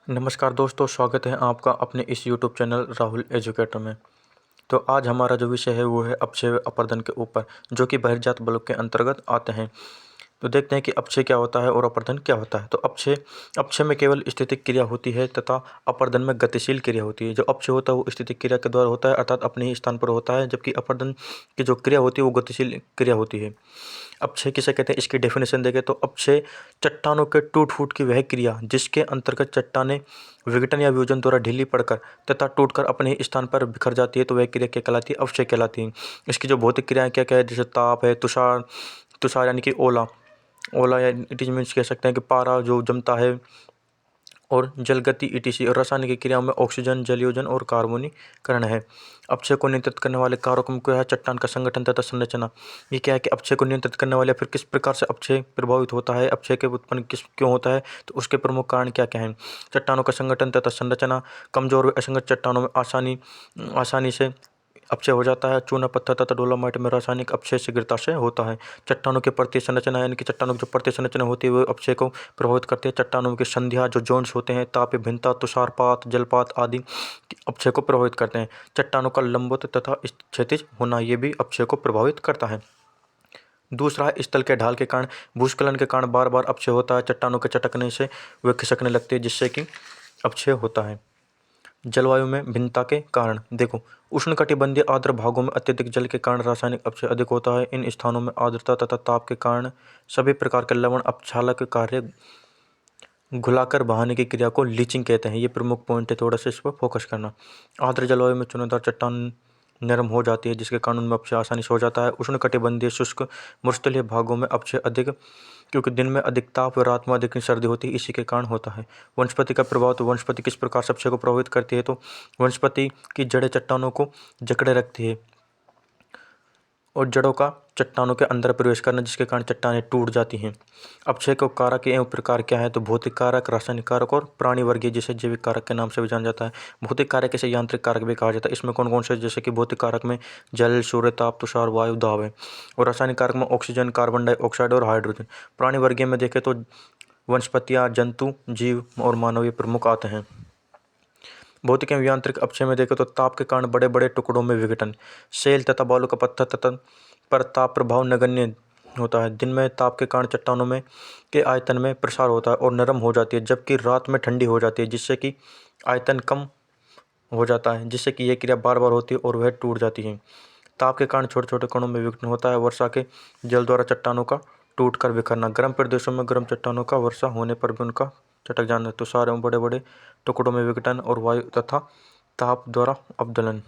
नमस्कार दोस्तों, स्वागत है आपका अपने इस यूट्यूब चैनल राहुल एजुकेटर में। तो आज हमारा जो विषय है वो है अपक्षय व अपरदन के ऊपर, जो कि बहिर्जात बलों के अंतर्गत आते हैं। तो देखते हैं कि अपक्षय क्या होता है और अपरदन क्या होता है। तो अपक्षय अपक्षय में केवल स्थितिक क्रिया होती है तथा अपरदन में गतिशील क्रिया होती है। जो अपक्षय होता है वो स्थितिक क्रिया के द्वारा होता है, अर्थात अपने ही स्थान पर होता है, जबकि अपरदन की जो क्रिया होती है वो गतिशील क्रिया होती है। अपक्षय किसे कहते हैं, इसकी डेफिनेशन देखें तो अपक्षय चट्टानों के टूट फूट की वह क्रिया जिसके अंतर्गत चट्टानें विघटन या वियोजन द्वारा ढीली पड़कर तथा टूटकर अपने ही स्थान पर बिखर जाती है, तो वह क्रिया क्या कहलाती है, अपक्षय कहलाती है। इसकी जो भौतिक क्रियाएं क्या क्या है, जैसे ताप है, तुषार तुषार यानी कि ओला ओला या इट इज मीन्स कह सकते हैं कि पारा जो जमता है, और जलगति ईटीसी। और रासायनिक क्रियाओं में ऑक्सीजन, जलयोजन और कार्बोनीकरण है। अपक्षय को नियंत्रित करने वाले कारकों में क्या है, चट्टान का संगठन तथा संरचना। ये क्या है कि अपक्षय को नियंत्रित करने वाले, फिर किस प्रकार से अपक्षय प्रभावित होता है, अपक्षय के उत्पन्न किस क्यों होता है, तो उसके प्रमुख कारण क्या क्या हैं। चट्टानों का संगठन तथा संरचना। कमजोर व असंगत चट्टानों में आसानी से अपक्षय हो जाता है। चूना पत्थर तथा डोलोमाइट में रासायनिक अपक्षय शीघ्रता से होता है। चट्टानों की परतीय संरचना, यानी कि चट्टानों की जो परतीय संरचना होती है वो अपक्षय को प्रभावित करती है। चट्टानों की संध्या, जो जोन्स होते हैं, ताप भिन्नता, तुषारपात, जलपात आदि अपक्षय को प्रभावित करते हैं। चट्टानों का लंबवत तथा क्षैतिज होना, ये भी अपक्षय को प्रभावित करता है। दूसरा है स्थल के ढाल के कारण, भूस्खलन के कारण बार बार अपक्षय होता है। चट्टानों के चटकने से वे खिसकने लगते हैं, जिससे कि अपक्षय होता है। जलवायु में भिन्नता के कारण देखो, उष्णकटिबंधीय आर्द्र भागों में अत्यधिक जल के कारण रासायनिक अपक्षय अधिक होता है। इन स्थानों में आर्द्रता तथा ताप के कारण सभी प्रकार के लवण अपक्षालक कार्य घुलाकर बहाने की क्रिया को लीचिंग कहते हैं। ये प्रमुख पॉइंट है, थोड़ा सा इस पर फोकस करना। आर्द्र जलवायु में चुनादार चट्टान नरम हो जाती है, जिसके कारण उनमें अपक्षय आसानी से हो जाता है। उष्णकटिबंधीय शुष्क मरुस्थलीय भागों में अपक्षय अधिक, क्योंकि दिन में अधिक ताप व रात में अधिक सर्दी होती है, इसी के कारण होता है। वनस्पति का प्रभाव, तो वनस्पति किस प्रकार से अपक्षय को प्रभावित करती है, तो वनस्पति की जड़ें चट्टानों को जकड़े रखती है और जड़ों का चट्टानों के अंदर प्रवेश करना, जिसके कारण चट्टानें टूट जाती हैं। अपक्षय को कारक एवं प्रकार क्या है, तो भौतिक कारक, रासायनिक कारक और प्राणी वर्गीय, जिसे जैविक कारक के नाम से भी जाना जाता है। भौतिक कारक इसे यांत्रिक कारक भी कहा जाता है। इसमें कौन कौन से, जैसे कि भौतिक कारक में जल, सूर्य, ताप, तुषार, वायु, दाब है। और रासायनिक कारक में ऑक्सीजन, कार्बन डाइऑक्साइड और हाइड्रोजन। प्राणी वर्गीय में देखें तो वनस्पतियाँ, जंतु, जीव और मानवीय प्रमुख आते हैं। भौतिक एवं यांत्रिक अपक्षय में देखें तो ताप के कारण बड़े बड़े टुकड़ों में विघटन। सेल तथा बालू का पत्थर तथा पर ताप प्रभाव नगण्य होता है। दिन में ताप के कारण चट्टानों में के आयतन में प्रसार होता है और नरम हो जाती है, जबकि रात में ठंडी हो जाती है, जिससे कि आयतन कम हो जाता है, जिससे कि यह क्रिया बार बार होती है और वह टूट जाती है। ताप के कारण छोटे छोटे कणों में विघटन होता है। वर्षा के जल द्वारा चट्टानों का टूट कर बिखरना। गर्म प्रदेशों में गर्म चट्टानों का वर्षा होने पर भी उनका चटक जाना। तुषार एवं बड़े बड़े टुकड़ों में विघटन और वायु तथा ताप द्वारा अवदलन।